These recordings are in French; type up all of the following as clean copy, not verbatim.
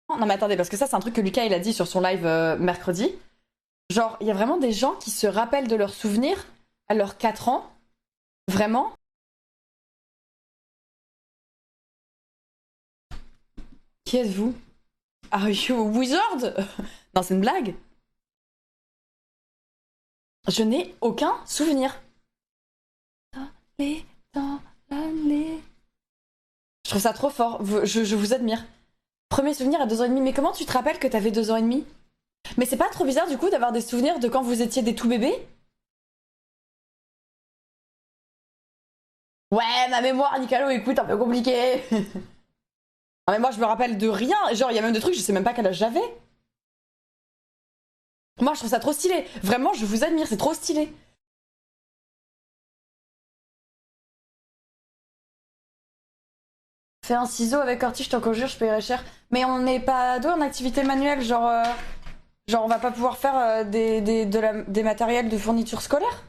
Non mais attendez, parce que ça c'est un truc que Lucas il a dit sur son live mercredi. Genre, il y a vraiment des gens qui se rappellent de leurs souvenirs à leurs 4 ans. Vraiment. Qui êtes-vous? Are you a wizard? Non, c'est une blague. Je n'ai aucun souvenir. Allez, dans l'allée. Je trouve ça trop fort. Je vous admire. Premier souvenir à 2 ans et demi. Mais comment tu te rappelles que t'avais 2 ans et demi? Mais c'est pas trop bizarre du coup d'avoir des souvenirs de quand vous étiez des tout bébés? Ouais, ma mémoire, Nicalo, écoute, un peu compliqué. Ah, mais moi, je me rappelle de rien. Genre, il y a même des trucs, je sais même pas quel âge j'avais. Moi, je trouve ça trop stylé. Vraiment, je vous admire, c'est trop stylé. Fais un ciseau avec ortie, je t'en conjure, je paierai cher. Mais on n'est pas deux en activité manuelle, genre on va pas pouvoir faire des matériels de fourniture scolaire?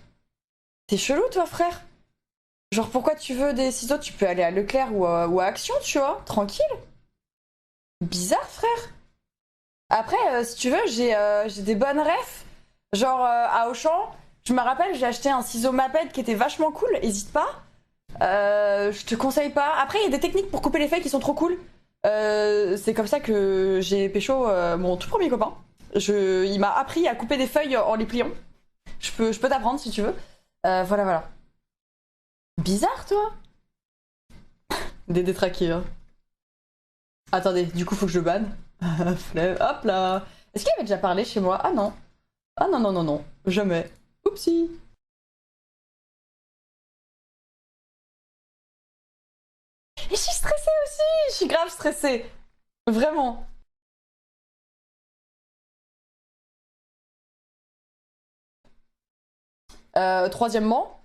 T'es chelou, toi, frère. Genre, pourquoi tu veux des ciseaux? Tu peux aller à Leclerc ou à Action, tu vois, tranquille. Bizarre, frère. Après, si tu veux, j'ai des bonnes refs. Genre, à Auchan, je me rappelle, j'ai acheté un ciseau Maped qui était vachement cool, hésite pas. Je te conseille pas. Après, il y a des techniques pour couper les feuilles qui sont trop cool. C'est comme ça que j'ai pécho mon tout premier copain. Il m'a appris à couper des feuilles en les pliant. Je peux t'apprendre si tu veux. Voilà, voilà. Bizarre, toi. Des détraqués, hein. Attendez, du coup, faut que je le banne. Flemme. Hop là. Est-ce qu'il avait déjà parlé chez moi? Ah non. Ah non, non, non, non. Jamais. Oupsie. Et je suis stressée aussi. Je suis grave stressée. Vraiment. Troisièmement,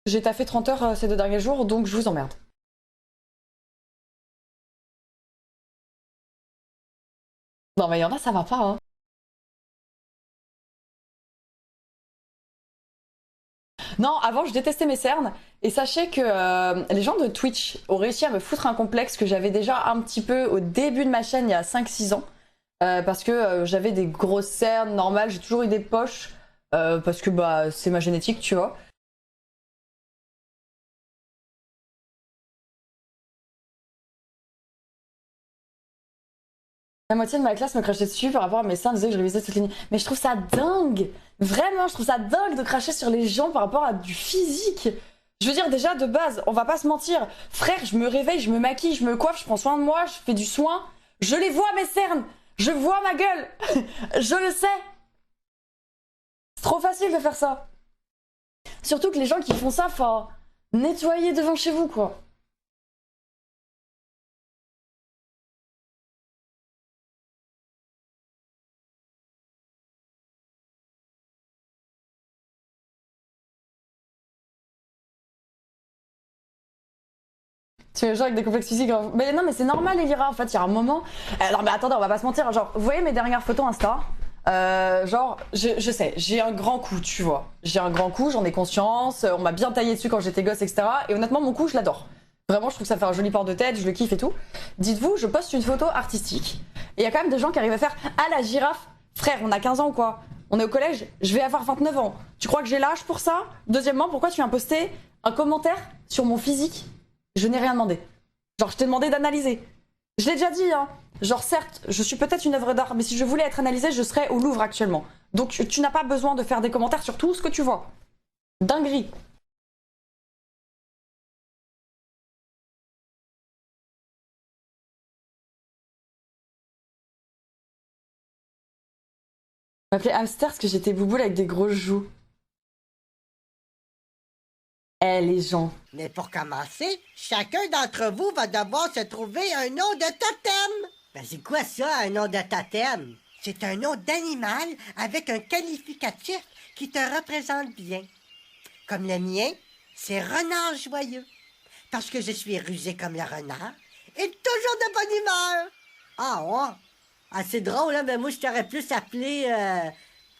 j'ai taffé 30 heures ces 2 derniers jours, donc je vous emmerde. Non, mais il y en a, ça va pas, hein. Non, avant, je détestais mes cernes. Et sachez que les gens de Twitch ont réussi à me foutre un complexe que j'avais déjà un petit peu au début de ma chaîne, il y a 5-6 ans. Parce que j'avais des grosses cernes normales, j'ai toujours eu des poches. Parce que bah, c'est ma génétique, tu vois. La moitié de ma classe me crachait dessus par rapport à mes seins, disait que je révisais toute ligne. Mais je trouve ça dingue. Vraiment, je trouve ça dingue de cracher sur les gens par rapport à du physique. Je veux dire, déjà, de base, on va pas se mentir. Frère, je me réveille, je me maquille, je me coiffe, je prends soin de moi, je fais du soin. Je les vois, mes cernes. Je vois ma gueule. Je le sais. C'est trop facile de faire ça. Surtout que les gens qui font ça, faut nettoyer devant chez vous, quoi. Tu es les gens avec des complexes physiques. Mais non, mais c'est normal, Elira. En fait, il y a un moment. Non, mais attendez, on va pas se mentir. Genre, vous voyez mes dernières photos Insta? Genre, je sais, j'ai un grand cou, tu vois. J'ai un grand cou, j'en ai conscience. On m'a bien taillé dessus quand j'étais gosse, etc. Et honnêtement, mon cou, je l'adore. Vraiment, je trouve que ça fait un joli port de tête, je le kiffe et tout. Dites-vous, je poste une photo artistique. Et il y a quand même des gens qui arrivent à faire ah, la girafe. Frère, on a 15 ans ou quoi? On est au collège, je vais avoir 29 ans. Tu crois que j'ai l'âge pour ça? Deuxièmement, pourquoi tu viens poster un commentaire sur mon physique? Je n'ai rien demandé. Genre, je t'ai demandé d'analyser. Je l'ai déjà dit, hein. Genre, certes, je suis peut-être une œuvre d'art, mais si je voulais être analysée, je serais au Louvre actuellement. Donc, tu n'as pas besoin de faire des commentaires sur tout ce que tu vois. Dinguerie. On m'appelait hamster parce que j'étais bouboule avec des grosses joues. Eh, les gens. Mais pour commencer, chacun d'entre vous va devoir se trouver un nom de totem. Ben c'est quoi ça, un nom de totem? C'est un nom d'animal avec un qualificatif qui te représente bien. Comme le mien, c'est renard joyeux. Parce que je suis rusé comme le renard et toujours de bonne humeur. Ah ouais? Ah, c'est drôle, hein? Mais moi, je t'aurais plus appelé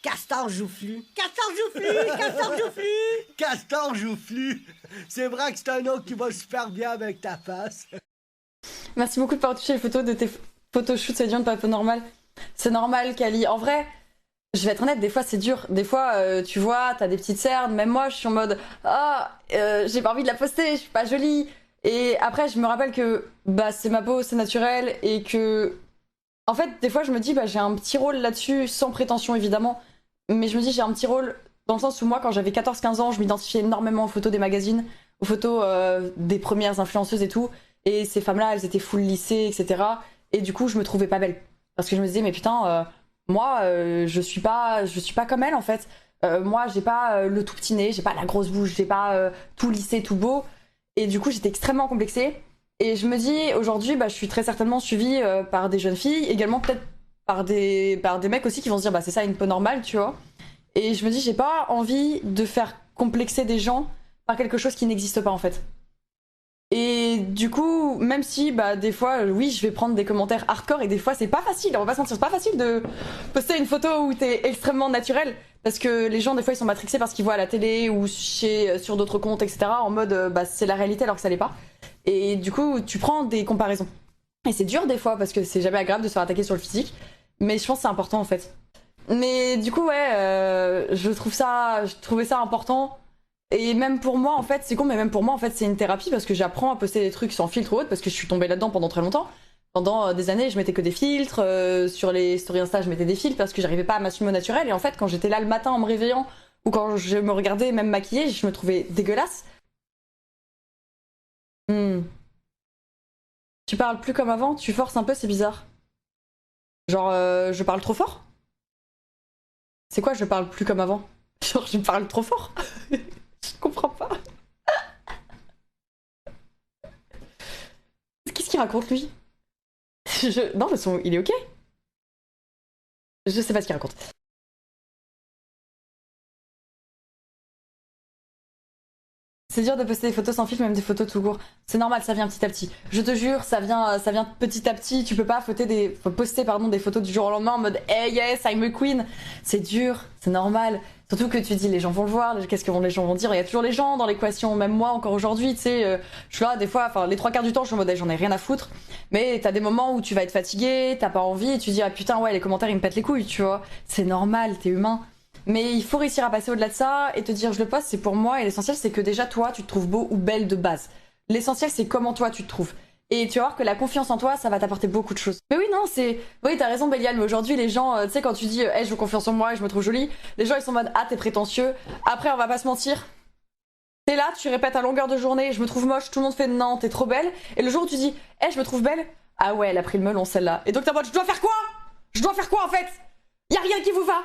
Castor Joufflu. Castor Joufflu! Castor Joufflu! Castor Joufflu. C'est vrai que c'est un nom qui va super bien avec ta face. Merci beaucoup de pas retoucher les photos de tes. Photoshoot, c'est dur de pas peu normal. C'est normal, Kali. En vrai, je vais être honnête, des fois c'est dur. Des fois, tu vois, t'as des petites cernes. Même moi, je suis en mode ah, j'ai pas envie de la poster, je suis pas jolie. Et après, je me rappelle que bah c'est ma peau, c'est naturel et que en fait, des fois, je me dis bah j'ai un petit rôle là-dessus, sans prétention évidemment, mais je me dis j'ai un petit rôle dans le sens où moi, quand j'avais 14-15 ans, je m'identifiais énormément aux photos des magazines, aux photos des premières influenceuses et tout. Et ces femmes-là, elles étaient full lissées, etc. Et du coup, je me trouvais pas belle parce que je me disais mais putain. Moi, je suis pas comme elle en fait. Moi, j'ai pas le tout petit nez, j'ai pas la grosse bouche, j'ai pas tout lissé, tout beau. Et du coup, j'étais extrêmement complexée. Et je me dis, aujourd'hui, bah, je suis très certainement suivie par des jeunes filles, également peut-être par des mecs aussi qui vont se dire, bah, c'est ça une peau normale, tu vois. Et je me dis, j'ai pas envie de faire complexer des gens par quelque chose qui n'existe pas en fait. Et du coup, même si bah des fois, oui, je vais prendre des commentaires hardcore et des fois c'est pas facile, on va pas se mentir, c'est pas facile de poster une photo où t'es extrêmement naturel parce que les gens des fois ils sont matrixés parce qu'ils voient à la télé ou sur d'autres comptes, etc. en mode bah c'est la réalité alors que ça l'est pas. Et du coup, tu prends des comparaisons. Et c'est dur des fois parce que c'est jamais agréable de se faire attaquer sur le physique, mais je pense que c'est important en fait. Mais du coup, ouais, je trouvais ça important. Et même pour moi, en fait, c'est con, mais même pour moi, en fait, c'est une thérapie parce que j'apprends à poster des trucs sans filtre ou autre parce que je suis tombée là-dedans pendant très longtemps. Pendant des années, je mettais que des filtres. Sur les stories Insta, je mettais des filtres parce que j'arrivais pas à m'assumer au naturel. Et en fait, quand j'étais là le matin en me réveillant ou quand je me regardais même maquillée, je me trouvais dégueulasse. Hmm. Tu parles plus comme avant, tu forces un peu, c'est bizarre. Genre, je parle trop fort? C'est quoi, je parle plus comme avant? Genre, je parle trop fort? Je comprends pas. Qu'est-ce qu'il raconte lui? Non, le son, il est ok. Je sais pas ce qu'il raconte. C'est dur de poster des photos sans filtre, même des photos tout court. C'est normal, ça vient petit à petit. Je te jure, ça vient petit à petit. Tu peux pas poster des photos du jour au lendemain en mode hey yes, I'm a queen. C'est dur, c'est normal. Surtout que tu dis les gens vont le voir, qu'est-ce que les gens vont dire. Il y a toujours les gens dans l'équation, même moi encore aujourd'hui, tu sais. Je suis là des fois, enfin les trois quarts du temps, je suis en mode j'en ai rien à foutre. Mais t'as des moments où tu vas être fatigué, t'as pas envie, et tu dis ah putain ouais les commentaires ils me pètent les couilles, tu vois. C'est normal, t'es humain. Mais il faut réussir à passer au-delà de ça et te dire je le poste, c'est pour moi et l'essentiel c'est que déjà toi tu te trouves beau ou belle de base. L'essentiel c'est comment toi tu te trouves. Et tu vas voir que la confiance en toi ça va t'apporter beaucoup de choses. Mais oui non c'est... Oui t'as raison Bélial, mais aujourd'hui les gens, tu sais quand tu dis hey, je veux confiance en moi et je me trouve jolie, les gens ils sont en mode ah t'es prétentieux. Après on va pas se mentir. T'es là, tu répètes à longueur de journée, je me trouve moche, tout le monde fait non, t'es trop belle. Et le jour où tu dis hey, je me trouve belle, ah ouais elle a pris le melon celle-là. Et donc t'es en mode je dois faire quoi? Je dois faire quoi en fait? Y a rien qui vous va.